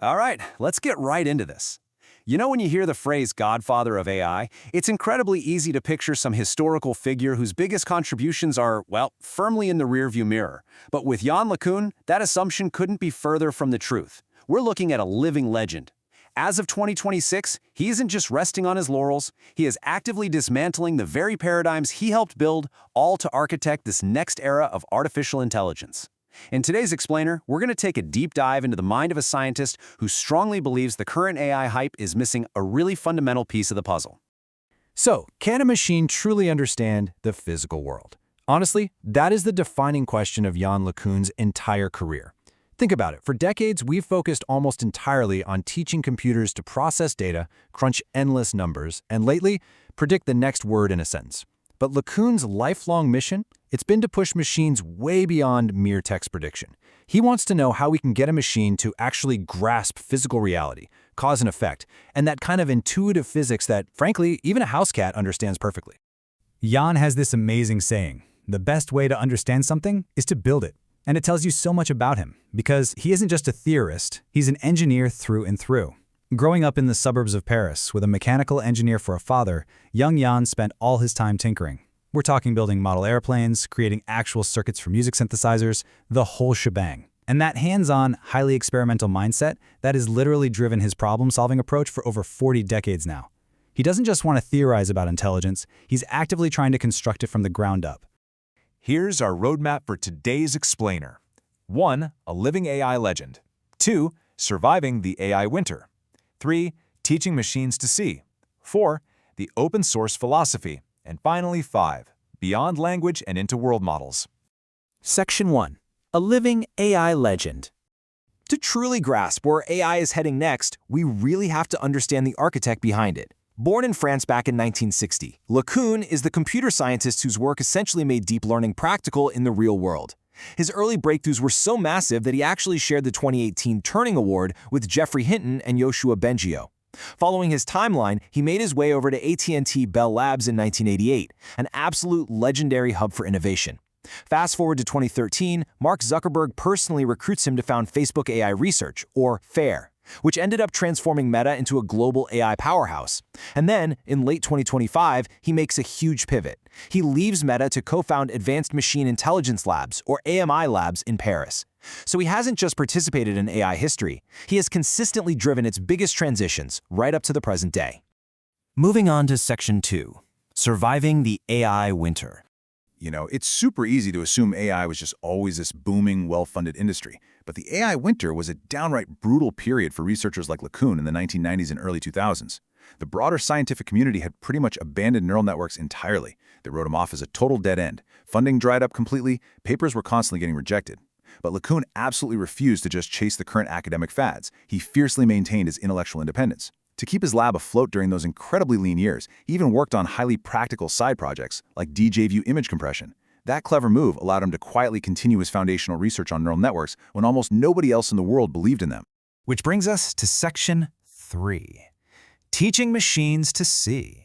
All right, let's get right into this. You know, when you hear the phrase Godfather of AI, it's incredibly easy to picture some historical figure whose biggest contributions are, well, firmly in the rearview mirror. But with Yann LeCun, that assumption couldn't be further from the truth. We're looking at a living legend. As of 2026, he isn't just resting on his laurels, he is actively dismantling the very paradigms he helped build, all to architect this next era of artificial intelligence. In today's Explainer, we're going to take a deep dive into the mind of a scientist who strongly believes the current AI hype is missing a really fundamental piece of the puzzle. So, can a machine truly understand the physical world? Honestly, that is the defining question of Yann LeCun's entire career. Think about it. For decades, we've focused almost entirely on teaching computers to process data, crunch endless numbers, and lately, predict the next word in a sentence. But LeCun's lifelong mission? It's been to push machines way beyond mere text prediction. He wants to know how we can get a machine to actually grasp physical reality, cause and effect, and that kind of intuitive physics that, frankly, even a house cat understands perfectly. Yann has this amazing saying, the best way to understand something is to build it. And it tells you so much about him, because he isn't just a theorist, he's an engineer through and through. Growing up in the suburbs of Paris with a mechanical engineer for a father, young Yann spent all his time tinkering. We're talking building model airplanes, creating actual circuits for music synthesizers, the whole shebang. And that hands-on, highly experimental mindset, that has literally driven his problem-solving approach for over 40 decades now. He doesn't just want to theorize about intelligence, he's actively trying to construct it from the ground up. Here's our roadmap for today's Explainer. 1. A living AI legend. 2. Surviving the AI winter. 3. Teaching machines to see. 4. The open source philosophy. And finally, 5. Beyond language and into world models. Section 1. A living AI legend. To truly grasp where AI is heading next, we really have to understand the architect behind it. Born in France back in 1960, LeCun is the computer scientist whose work essentially made deep learning practical in the real world. His early breakthroughs were so massive that he actually shared the 2018 Turing Award with Geoffrey Hinton and Yoshua Bengio. Following his timeline, he made his way over to AT&T Bell Labs in 1988, an absolute legendary hub for innovation. Fast forward to 2013, Mark Zuckerberg personally recruits him to found Facebook AI Research, or FAIR, which ended up transforming Meta into a global AI powerhouse. And then, in late 2025, he makes a huge pivot. He leaves Meta to co-found Advanced Machine Intelligence Labs, or AMI Labs, in Paris. So he hasn't just participated in AI history, he has consistently driven its biggest transitions right up to the present day. Moving on to Section 2. Surviving the AI winter. You know, it's super easy to assume AI was just always this booming, well-funded industry. But the AI winter was a downright brutal period for researchers like LeCun in the 1990s and early 2000s. The broader scientific community had pretty much abandoned neural networks entirely. They wrote them off as a total dead end. Funding dried up completely, papers were constantly getting rejected. But LeCun absolutely refused to just chase the current academic fads. He fiercely maintained his intellectual independence. To keep his lab afloat during those incredibly lean years, he even worked on highly practical side projects like DJView image compression. That clever move allowed him to quietly continue his foundational research on neural networks when almost nobody else in the world believed in them. Which brings us to Section 3. Teaching machines to see.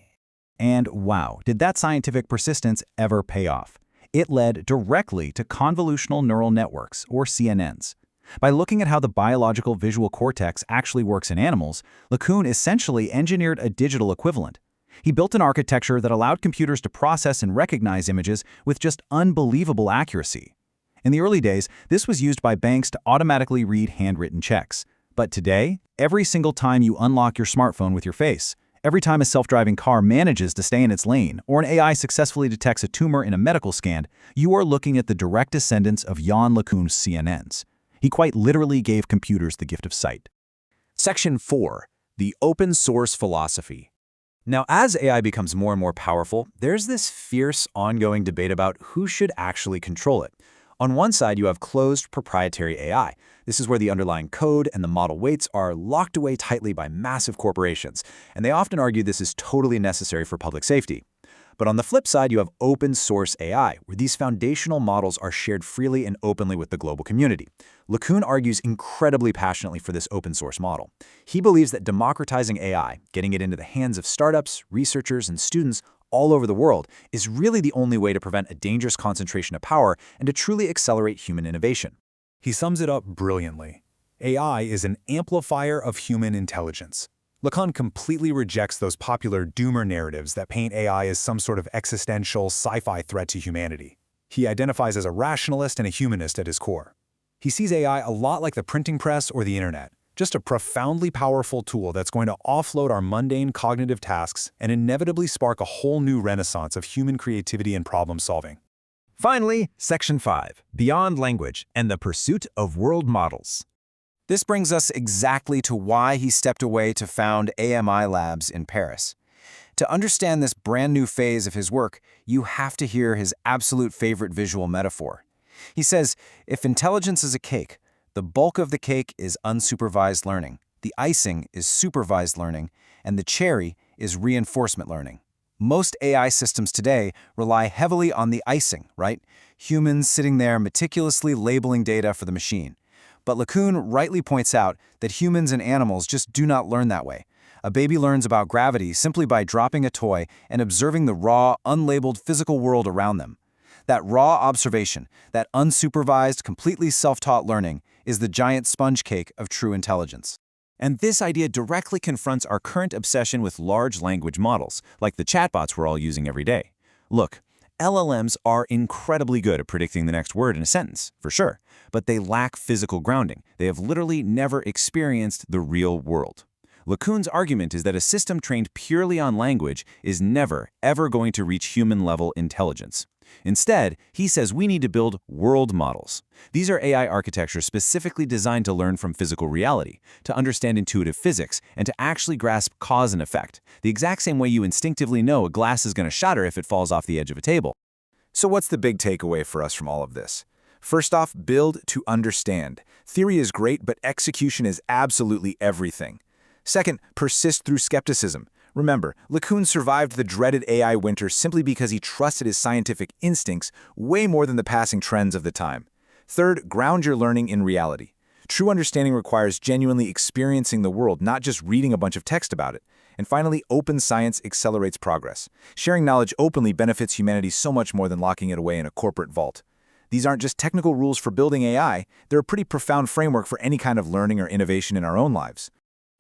And wow, did that scientific persistence ever pay off? It led directly to convolutional neural networks, or CNNs. By looking at how the biological visual cortex actually works in animals, LeCun essentially engineered a digital equivalent. He built an architecture that allowed computers to process and recognize images with just unbelievable accuracy. In the early days, this was used by banks to automatically read handwritten checks. But today, every single time you unlock your smartphone with your face, every time a self-driving car manages to stay in its lane, or an AI successfully detects a tumor in a medical scan, you are looking at the direct descendants of Yann LeCun's CNNs. He quite literally gave computers the gift of sight. Section 4. The open source philosophy. Now, as AI becomes more and more powerful, there's this fierce, ongoing debate about who should actually control it. On one side, you have closed, proprietary AI. This is where the underlying code and the model weights are locked away tightly by massive corporations, and they often argue this is totally necessary for public safety. But on the flip side, you have open source AI, where these foundational models are shared freely and openly with the global community. LeCun argues incredibly passionately for this open source model. He believes that democratizing AI, getting it into the hands of startups, researchers, and students all over the world, is really the only way to prevent a dangerous concentration of power and to truly accelerate human innovation. He sums it up brilliantly. AI is an amplifier of human intelligence. LeCun completely rejects those popular doomer narratives that paint AI as some sort of existential sci-fi threat to humanity. He identifies as a rationalist and a humanist at his core. He sees AI a lot like the printing press or the internet, just a profoundly powerful tool that's going to offload our mundane cognitive tasks and inevitably spark a whole new renaissance of human creativity and problem solving. Finally, Section 5, Beyond Language and the Pursuit of World Models. This brings us exactly to why he stepped away to found AMI Labs in Paris. To understand this brand new phase of his work, you have to hear his absolute favorite visual metaphor. He says, if intelligence is a cake, the bulk of the cake is unsupervised learning, the icing is supervised learning, and the cherry is reinforcement learning. Most AI systems today rely heavily on the icing, right? Humans sitting there meticulously labeling data for the machine. But LeCun rightly points out that humans and animals just do not learn that way. A baby learns about gravity simply by dropping a toy and observing the raw, unlabeled physical world around them. That raw observation, that unsupervised, completely self-taught learning, is the giant sponge cake of true intelligence. And this idea directly confronts our current obsession with large language models, like the chatbots we're all using every day. Look, LLMs are incredibly good at predicting the next word in a sentence, for sure, but they lack physical grounding. They have literally never experienced the real world. LeCun's argument is that a system trained purely on language is never, ever going to reach human-level intelligence. Instead, he says we need to build world models. These are AI architectures specifically designed to learn from physical reality, to understand intuitive physics, and to actually grasp cause and effect, the exact same way you instinctively know a glass is going to shatter if it falls off the edge of a table. So what's the big takeaway for us from all of this? First off, build to understand. Theory is great, but execution is absolutely everything. Second, persist through skepticism. Remember, LeCun survived the dreaded AI winter simply because he trusted his scientific instincts way more than the passing trends of the time. Third, ground your learning in reality. True understanding requires genuinely experiencing the world, not just reading a bunch of text about it. And finally, open science accelerates progress. Sharing knowledge openly benefits humanity so much more than locking it away in a corporate vault. These aren't just technical rules for building AI, they're a pretty profound framework for any kind of learning or innovation in our own lives.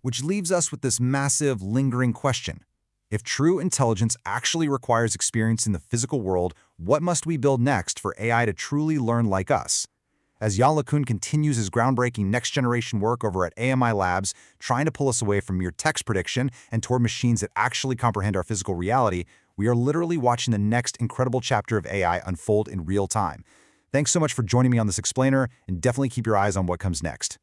Which leaves us with this massive, lingering question. If true intelligence actually requires experience in the physical world, what must we build next for AI to truly learn like us? As Yann LeCun continues his groundbreaking next-generation work over at AMI Labs, trying to pull us away from mere text prediction and toward machines that actually comprehend our physical reality, we are literally watching the next incredible chapter of AI unfold in real time. Thanks so much for joining me on this explainer, and definitely keep your eyes on what comes next.